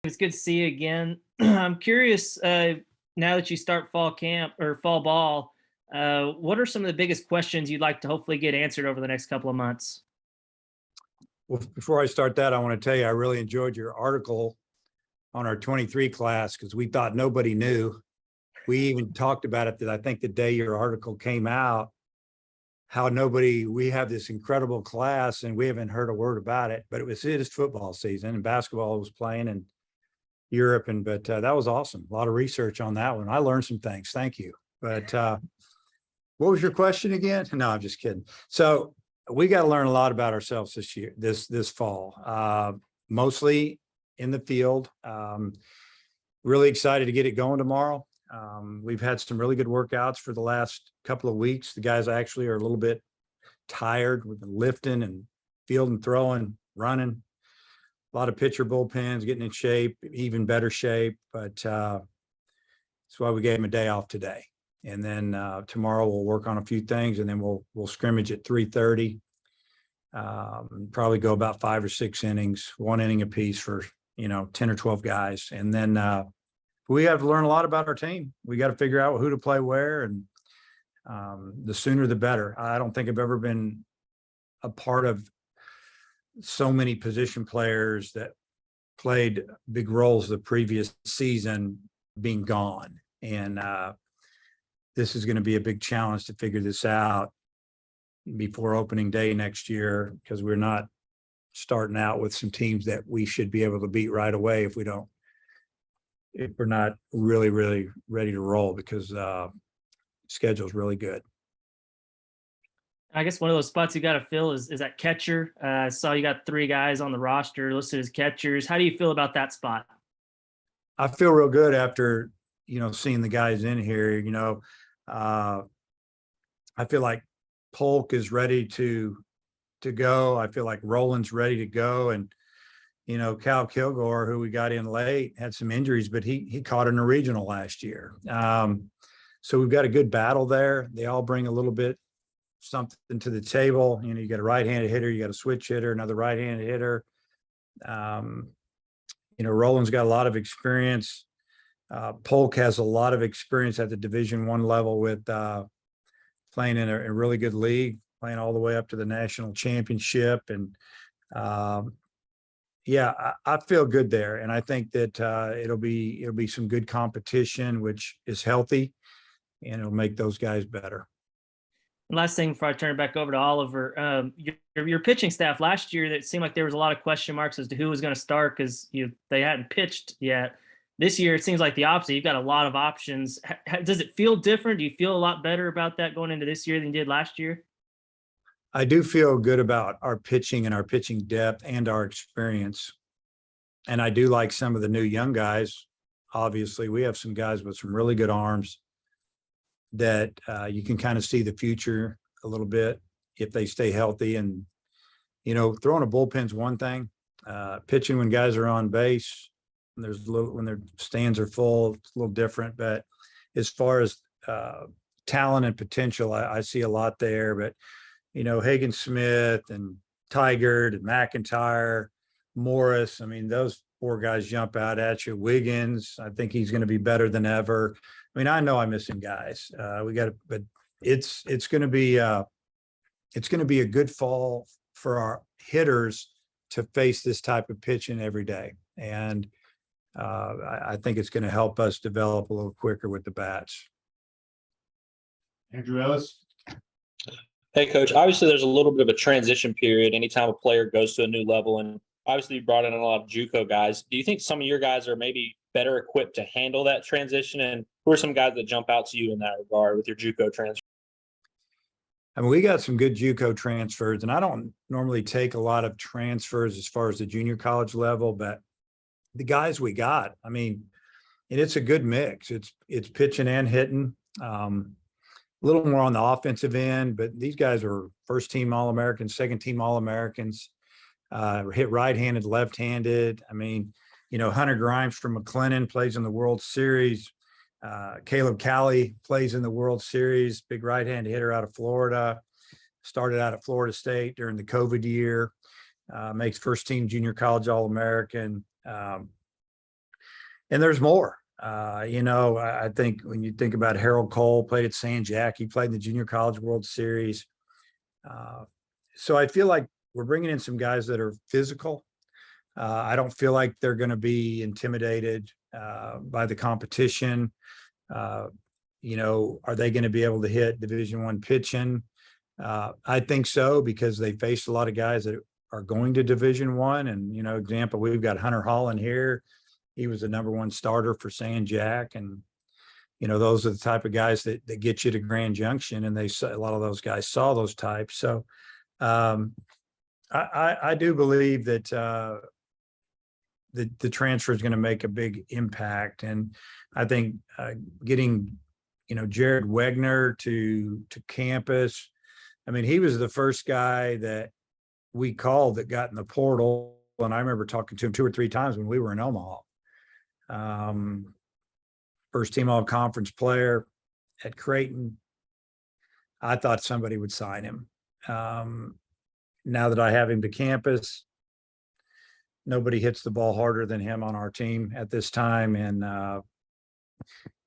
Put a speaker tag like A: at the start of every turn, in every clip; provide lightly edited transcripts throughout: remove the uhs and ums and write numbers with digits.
A: It's good to see you again. I'm curious, now that you start fall camp or fall ball, what are some of the biggest questions you'd like to hopefully get answered over the next couple of months?
B: Well, before I start that, I want to tell you I really enjoyed your article on our 23 class because we thought nobody knew. We even talked about it that I think the day your article came out, how we have this incredible class and we haven't heard a word about it, but it is football season and basketball was playing in Europe. But that was awesome. A lot of research on that one. I learned some things. Thank you. But what was your question again? No, I'm just kidding. So we got to learn a lot about ourselves this year, this fall, mostly in the field. Really excited to get it going tomorrow. We've had some really good workouts for the last couple of weeks. The guys actually are a little bit tired. We've been lifting and fielding, throwing, running. A lot of pitcher bullpens, getting in shape, even better shape. But that's why we gave him a day off today. And then tomorrow we'll work on a few things, and then we'll scrimmage at 3:30. Probably go about 5 or 6 innings, 1 inning apiece for 10 or 12 guys, and then we have to learn a lot about our team. We got to figure out who to play where, and the sooner the better. I don't think I've ever been a part of so many position players that played big roles the previous season being gone, and this is going to be a big challenge to figure this out before opening day next year, because we're not starting out with some teams that we should be able to beat right away if we're not really ready to roll, because schedule's really good.
A: I guess one of those spots you got to fill is that catcher. I saw you got 3 guys on the roster listed as catchers. How do you feel about that spot?
B: I feel real good after seeing the guys in here. I feel like Polk is ready to go. I feel like Roland's ready to go, and Cal Kilgore, who we got in late, had some injuries, but he caught in a regional last year. So we've got a good battle there. They all bring a little bit something to the table. You got a right-handed hitter, you got a switch hitter, another right-handed hitter. Roland's got a lot of experience. Polk has a lot of experience at the Division I level with playing in a really good league, playing all the way up to the national championship. And I feel good there. And I think that it'll be some good competition, which is healthy, and it'll make those guys better.
A: And last thing before I turn it back over to Oliver, your pitching staff last year, it seemed like there was a lot of question marks as to who was going to start because they hadn't pitched yet. This year, it seems like the opposite. You've got a lot of options. Does it feel different? Do you feel a lot better about that going into this year than you did last year?
B: I do feel good about our pitching and our pitching depth and our experience. And I do like some of the new young guys. Obviously, we have some guys with some really good arms that you can kind of see the future a little bit if they stay healthy. And, throwing a bullpen's one thing. Pitching when guys are on base, when their stands are full, it's a little different. But as far as talent and potential, I see a lot there. But Hagen Smith and Tigert and McIntyre, Morris, those 4 guys jump out at you. Wiggins, I think he's going to be better than ever. I know I'm missing guys. But it's going to be a good fall for our hitters to face this type of pitching every day. And I think it's going to help us develop a little quicker with the bats.
C: Andrew Ellis.
D: Hey, Coach. Obviously, there's a little bit of a transition period anytime a player goes to a new level, and obviously you brought in a lot of JUCO guys. Do you think some of your guys are maybe better equipped to handle that transition, and who are some guys that jump out to you in that regard with your JUCO transfer?
B: We got some good JUCO transfers, and I don't normally take a lot of transfers as far as the junior college level, but the guys we got, and it's a good mix. It's pitching and hitting. A little more on the offensive end, but these guys are first team All-Americans, second team All-Americans, hit right-handed, left-handed. Hunter Grimes from McLennan plays in the World Series. Caleb Cali plays in the World Series, big right-handed hitter out of Florida, started out at Florida State during the COVID year, makes first team junior college All-American. And there's more. I think when you think about Harold Cole, played at San Jack, he played in the Junior College World Series. So I feel like we're bringing in some guys that are physical. I don't feel like they're going to be intimidated by the competition. Are they going to be able to hit Division I pitching? I think so, because they faced a lot of guys that are going to Division I. And, example, we've got Hunter Holland here. He was the #1 starter for San Jack. And, those are the type of guys that get you to Grand Junction. And a lot of those guys saw those types. So I do believe that the transfer is going to make a big impact. And I think getting, Jared Wegner to campus. I mean, he was the first guy that we called that got in the portal. And I remember talking to him 2 or 3 times when we were in Omaha. First team all conference player at Creighton. I thought somebody would sign him. Now that I have him to campus, nobody hits the ball harder than him on our team at this time. And,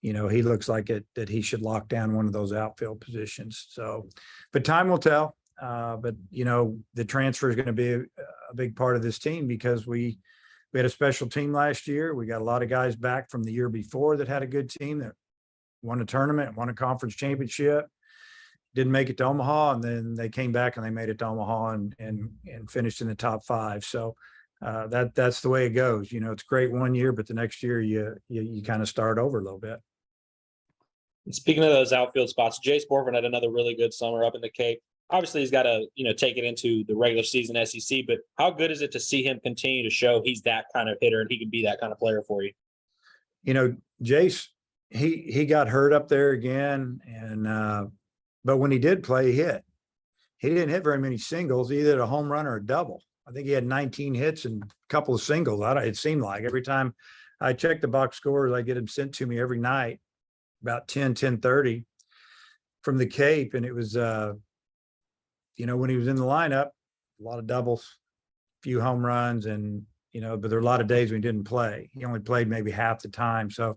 B: he looks like that he should lock down one of those outfield positions. So, but time will tell. But the transfer is going to be a big part of this team, because we had a special team last year. We got a lot of guys back from the year before that had a good team, that won a tournament, won a conference championship, didn't make it to Omaha, and then they came back and they made it to Omaha and finished in the top 5. So that's the way it goes. It's great one year, but the next year you kind of start over a little bit.
D: Speaking of those outfield spots, Jace Borfin had another really good summer up in the Cape. Obviously, he's got to, take it into the regular season SEC, but how good is it to see him continue to show he's that kind of hitter and he can be that kind of player for you?
B: Jace, he got hurt up there again. And, but when he did play, he hit. He didn't hit very many singles, either a home run or a double. I think he had 19 hits and a couple of singles. It seemed like every time I check the box scores, I get them sent to me every night about 10:30 from the Cape. And it was, when he was in the lineup, a lot of doubles, a few home runs, and, but there are a lot of days when he didn't play. He only played maybe half the time. So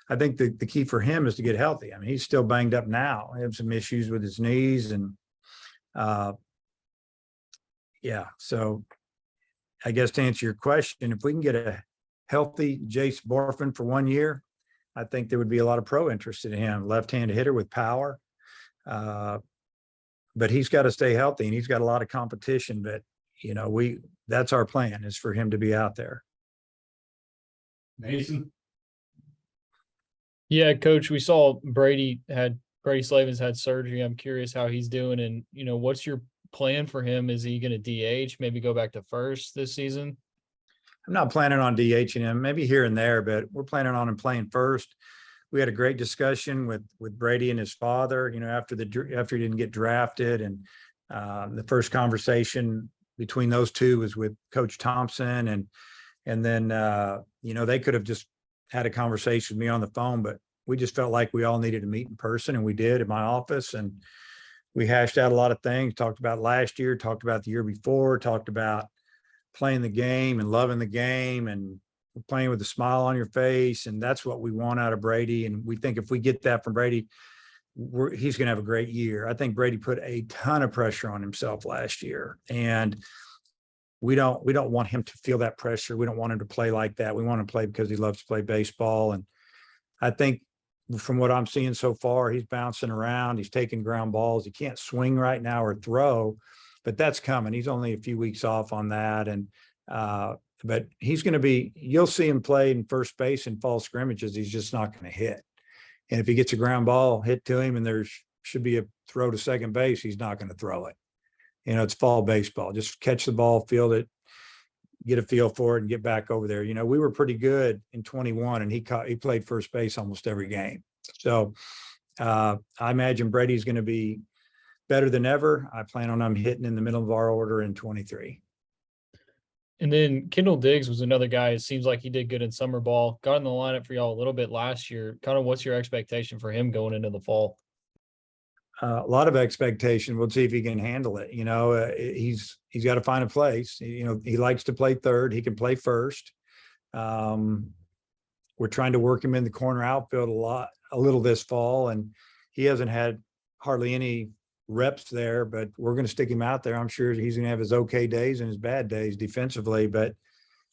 B: I think the key for him is to get healthy. I mean, he's still banged up now. He had some issues with his knees. And so I guess to answer your question, if we can get a healthy Jace Borfin for 1 year, I think there would be a lot of pro interest in him. Left-handed hitter with power. But he's got to stay healthy, and he's got a lot of competition. But, that's our plan, is for him to be out there.
C: Mason?
E: Yeah, Coach, we saw Brady Slavins had surgery. I'm curious how he's doing, and what's your plan for him? Is he going to DH, maybe go back to first this season?
B: I'm not planning on DHing him, maybe here and there, but we're planning on him playing first. We had a great discussion with Brady and his father, after he didn't get drafted. And the first conversation between those two was with Coach Thompson. And then, they could have just had a conversation with me on the phone, but we just felt like we all needed to meet in person, and we did at my office. And we hashed out a lot of things, talked about last year, talked about the year before, talked about playing the game and loving the game and playing with a smile on your face. And that's what we want out of Brady. And we think if we get that from Brady, he's going to have a great year. I think Brady put a ton of pressure on himself last year, and we don't want him to feel that pressure. We don't want him to play like that. We want him to play because he loves to play baseball. And I think from what I'm seeing so far, he's bouncing around. He's taking ground balls. He can't swing right now or throw, but that's coming. He's only a few weeks off on that. And, but he's going to be, you'll see him play in first base in fall scrimmages. He's just not going to hit. And if he gets a ground ball hit to him and there should be a throw to second base, he's not going to throw it. It's fall baseball. Just catch the ball, field it, get a feel for it, and get back over there. We were pretty good in 21, and he played first base almost every game. So I imagine Brady's going to be better than ever. I plan on him hitting in the middle of our order in 23.
E: And then Kendall Diggs was another guy. It seems like he did good in summer ball. Got in the lineup for y'all a little bit last year. Kind of what's your expectation for him going into the fall?
B: A lot of expectation. We'll see if he can handle it. He's got to find a place. He likes to play third. He can play first. we're trying to work him in the corner outfield a little this fall, and he hasn't had hardly any reps there, but we're going to stick him out there. I'm sure he's going to have his okay days and his bad days defensively, but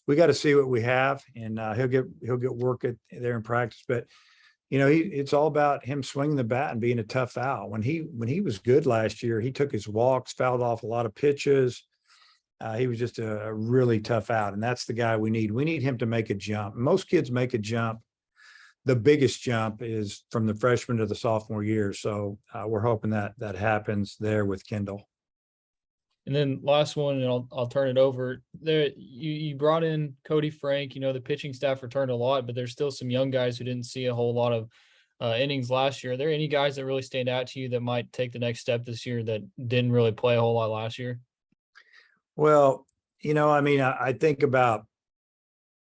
B: we got to see what we have, and he'll get work there in practice. But it's all about him swinging the bat and being a tough out. When he was good last year, he took his walks, fouled off a lot of pitches. He was just a really tough out, and that's the guy we need. We need him to make a jump. Most kids make a jump. The biggest jump is from the freshman to the sophomore year. So we're hoping that happens there with Kendall.
E: And then last one, and I'll turn it over. There, you brought in Cody Frank. The pitching staff returned a lot, but there's still some young guys who didn't see a whole lot of innings last year. Are there any guys that really stand out to you that might take the next step this year that didn't really play a whole lot last year?
B: Well, I think about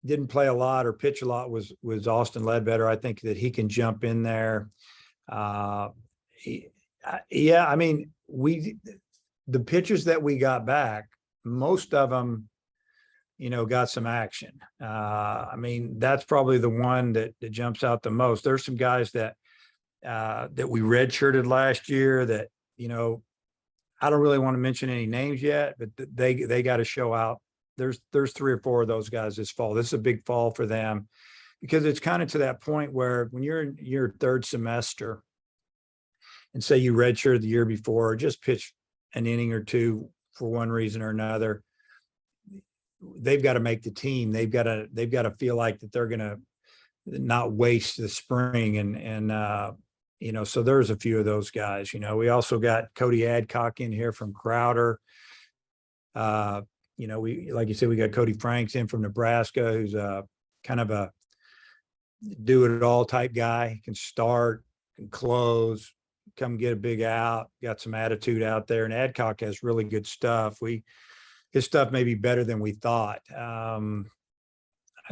B: didn't play a lot or pitch a lot was Austin Ledbetter. I think that he can jump in there. The pitchers that we got back, most of them, got some action. That's probably the one that jumps out the most. There's some guys that we redshirted last year that, I don't really want to mention any names yet, but they got to show out. There's 3 or 4 of those guys this fall. This is a big fall for them because it's kind of to that point where when you're in your third semester and say you redshirt the year before or just pitch an inning or two for one reason or another, they've got to make the team. They've got to feel like that they're going to not waste the spring. So there's a few of those guys. We also got Cody Adcock in here from Crowder. Like you said, we got Cody Franks in from Nebraska, who's kind of a do-it-all type guy. He can start, can close, come get a big out, got some attitude out there. And Adcock has really good stuff. His stuff may be better than we thought. I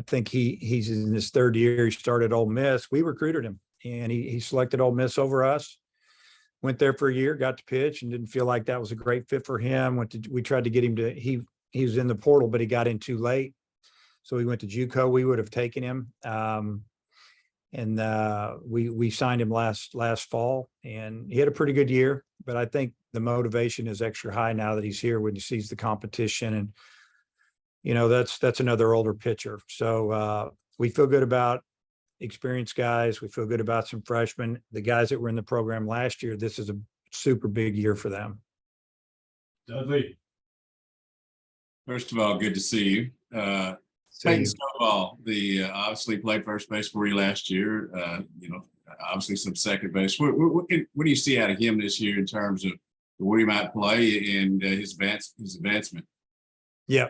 B: think he's in his 3rd year. He started Ole Miss. We recruited him, and he selected Ole Miss over us. Went there for a year, got to pitch, and didn't feel like that was a great fit for him. We tried to get him to he was in the portal, but he got in too late. So he went to JUCO. We would have taken him. We signed him last fall, and he had a pretty good year, but I think the motivation is extra high now that he's here when he sees the competition. And, that's another older pitcher. So we feel good about experienced guys. We feel good about some freshmen. The guys that were in the program last year, this is a super big year for them.
C: Dudley. First of all, good to see you. Peyton Stovall, obviously played first base for you last year. Obviously some second base. What do you see out of him this year in terms of where he might play and his advancement?
B: Yeah.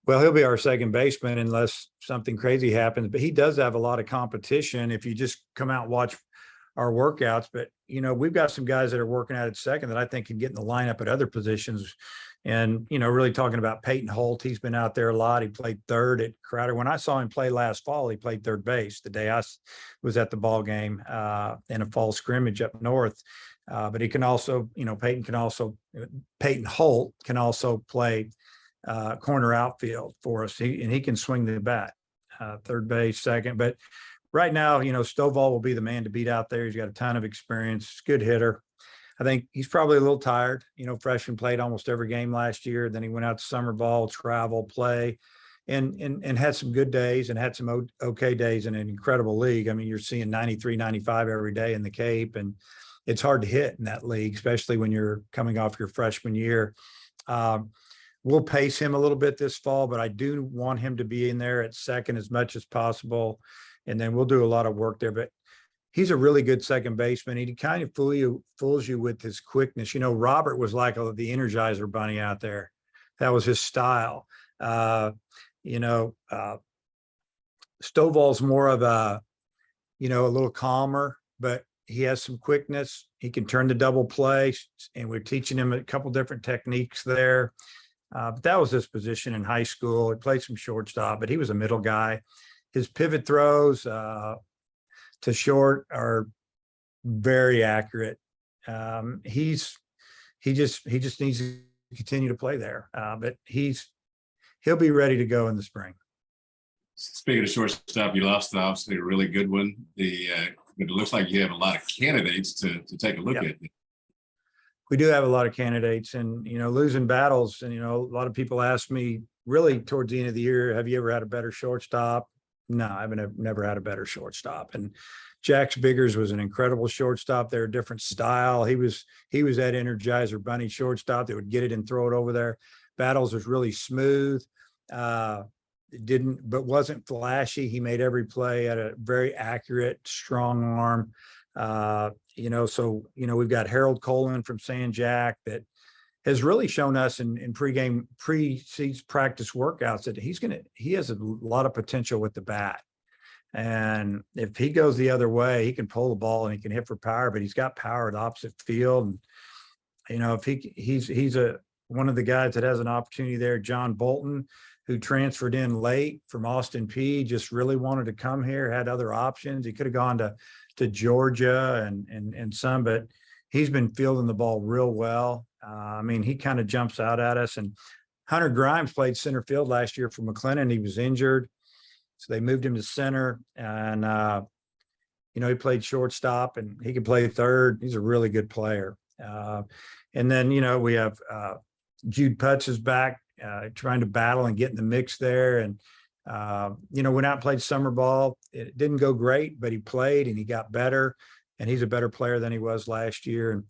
B: Well, he'll be our second baseman unless something crazy happens, but he does have a lot of competition if you just come out and watch our workouts. But, we've got some guys that are working out at second that I think can get in the lineup at other positions. And, really talking about Peyton Holt, he's been out there a lot. He played third at Crowder. When I saw him play last fall, he played third base the day I was at the ball game in a fall scrimmage up north. But he can also, Peyton Holt can also play corner outfield for us. He can swing the bat, third base, second. But right now, Stovall will be the man to beat out there. He's got a ton of experience, good hitter. I think he's probably a little tired. Freshman played almost every game last year. Then he went out to summer ball, travel, play, and had some good days and had some okay days in an incredible league. You're seeing 93, 95 every day in the Cape, and it's hard to hit in that league, especially when you're coming off your freshman year. We'll pace him a little bit this fall, but I do want him to be in there at second as much as possible. And then we'll do a lot of work there. But he's a really good second baseman. He kind of fools you with his quickness. Robert was like the Energizer Bunny out there. That was his style. Stovall's more of a little calmer, but he has some quickness. He can turn the double play, and we're teaching him a couple different techniques there. But that was his position in high school. He played some shortstop, but he was a middle guy. His pivot throws to short are very accurate. He just needs to continue to play there. But he'll be ready to go in the spring.
C: speaking of shortstop, you lost obviously a really good one. But it looks like you have a lot of candidates to take a look
B: Yep.
C: at.
B: We do have a lot of candidates, and losing battles. And a lot of people ask me really towards the end of the year, have you ever had a better shortstop? No, I've never had a better shortstop. And Jax Biggers was an incredible shortstop. They're a different style. He was that Energizer Bunny shortstop that would get it and throw it over there. Battles was really smooth. But wasn't flashy. He made every play, had a very accurate, strong arm. So we've got Harold Coleman from San Jack that has really shown us in pre-season practice workouts that he has a lot of potential with the bat. And if he goes the other way, he can pull the ball and he can hit for power, but he's got power at the opposite field. And if he's one of the guys that has an opportunity there. John Bolton, who transferred in late from Austin P, just really wanted to come here, had other options. He could have gone to Georgia and some, but he's been fielding the ball real well. He kind of jumps out at us. And Hunter Grimes played center field last year for McLennan. He was injured, so they moved him to center. And he played shortstop, and he can play third. He's a really good player. And then we have Jude Putz is back, trying to battle and get in the mix there. And went out and played summer ball. It didn't go great, but he played and he got better, and he's a better player than he was last year.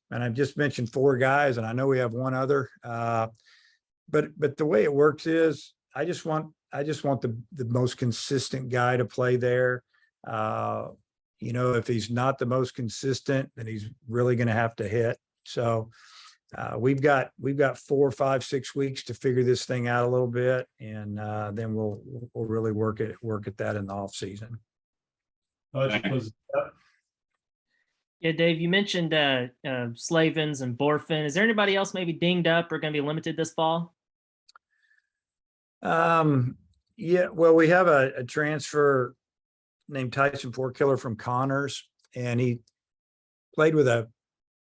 B: And I've just mentioned 4 guys, and I know we have one other. But the way it works is I just want the most consistent guy to play there. If he's not the most consistent, then he's really going to have to hit. So we've got 4, 5, 6 weeks to figure this thing out a little bit, and then we'll really work at that in the off season.
A: Yeah, Dave, you mentioned Slavins and Borfin. Is there anybody else maybe dinged up or going to be limited this fall?
B: Yeah, well, we have a transfer named Tyson Portkiller from Connors, and he played with a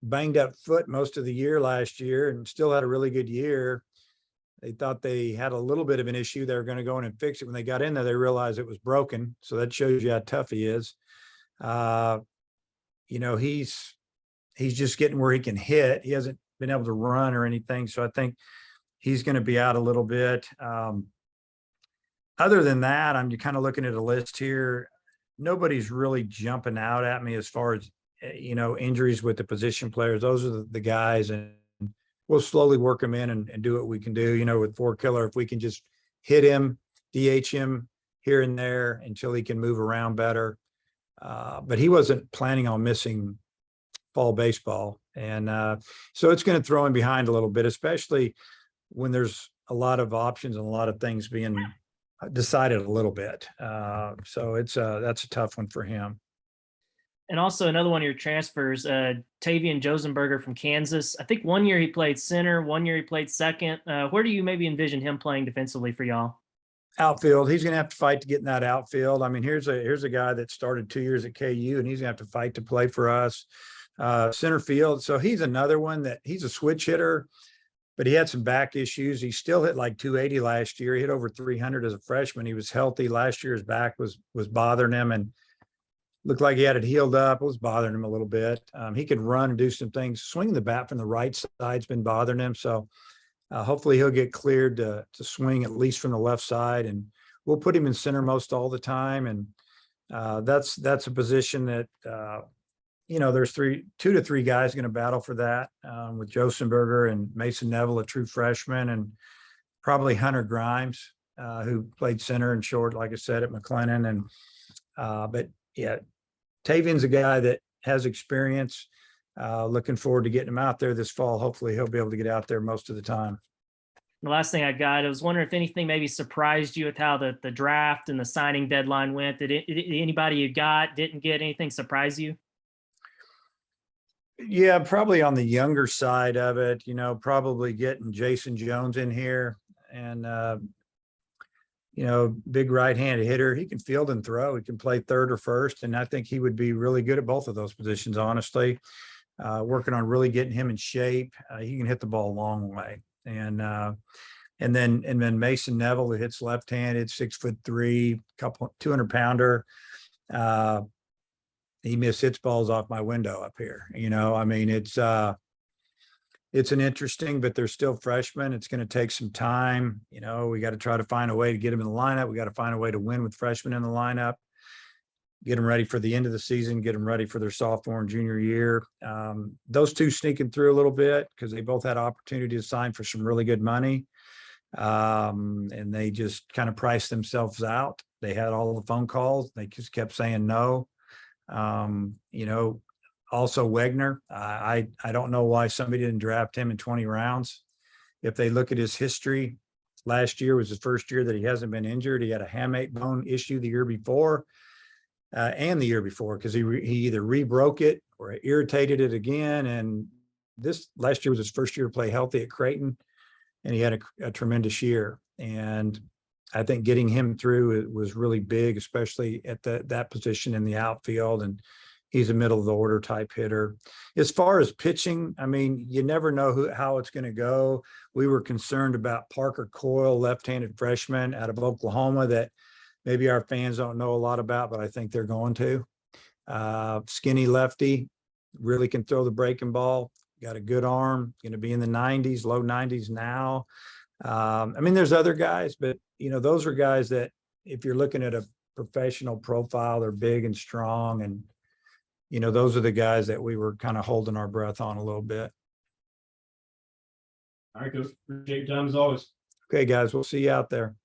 B: banged up foot most of the year last year and still had a really good year. They thought they had a little bit of an issue. They were going to go in and fix it. When they got in there, they realized it was broken. So that shows you how tough he is. He's just getting where he can hit. He hasn't been able to run or anything. So I think he's going to be out a little bit. Other than that, I'm kind of looking at a list here. Nobody's really jumping out at me as far as, injuries with the position players. Those are the guys, and we'll slowly work them in and do what we can do. With Portkiller, if we can just hit him, DH him here and there until he can move around better. But he wasn't planning on missing fall baseball. And so it's going to throw him behind a little bit, especially when there's a lot of options and a lot of things being decided a little bit. So that's a tough one for him.
A: And also another one of your transfers, Tavian Josenberger from Kansas. I think 1 year he played center, 1 year he played second. Where do you maybe envision him playing defensively for y'all?
B: Outfield. He's going to have to fight to get in that outfield. Here's a guy that started 2 years at KU, and he's going to have to fight to play for us. Center field. So he's another one that he's a switch hitter, but he had some back issues. He still hit like 280 last year. He hit over 300 as a freshman. He was healthy. Last year his back was bothering him, and looked like he had it healed up. It was bothering him a little bit. He could run and do some things. Swinging the bat from the right side's been bothering him. So hopefully he'll get cleared to swing at least from the left side, and we'll put him in center most all the time. And that's a position that, there's 2 to 3 guys going to battle for that, with Josenberger and Mason Neville, a true freshman, and probably Hunter Grimes, who played center and short, like I said, at McLennan. And but yeah, Tavian's a guy that has experience. Looking forward to getting him out there this fall. Hopefully he'll be able to get out there most of the time.
A: The last thing I was wondering if anything maybe surprised you with how the draft and the signing deadline went. Did anybody you didn't get anything surprise you?
B: Yeah, probably on the younger side of it, probably getting Jason Jones in here, and big right-handed hitter. He can field and throw. He can play third or first, and I think he would be really good at both of those positions, honestly. Working on really getting him in shape. He can hit the ball a long way. And And then Mason Neville, who hits left-handed, 6'3", 200-pounder. He hits balls off my window up here. I mean, it's an interesting, but they're still freshmen. It's going to take some time. We got to try to find a way to get them in the lineup. We got to find a way to win with freshmen in the lineup, get them ready for the end of the season, get them ready for their sophomore and junior year. Those two sneaking through a little bit because they both had opportunity to sign for some really good money. And they just kind of priced themselves out. They had all the phone calls. They just kept saying no. Also Wegner, I don't know why somebody didn't draft him in 20 rounds. If they look at his history, last year was the first year that he hasn't been injured. He had a hamate bone issue the year before and the year before because he either re-broke it or irritated it again. And this last year was his first year to play healthy at Creighton, and he had a tremendous year. And I think getting him through it was really big, especially at that position in the outfield. And he's a middle of the order type hitter. As far as pitching, I mean, you never know how it's going to go. We were concerned about Parker Coyle, left-handed freshman out of Oklahoma that maybe our fans don't know a lot about, but I think they're going to. Skinny lefty, really can throw the breaking ball, got a good arm, going to be in the 90s, low 90s now. I mean, there's other guys, but those are guys that if you're looking at a professional profile, they're big and strong. And, those are the guys that we were kind of holding our breath on a little bit.
F: All right, Coach. Appreciate your time as always.
B: Okay, guys, we'll see you out there.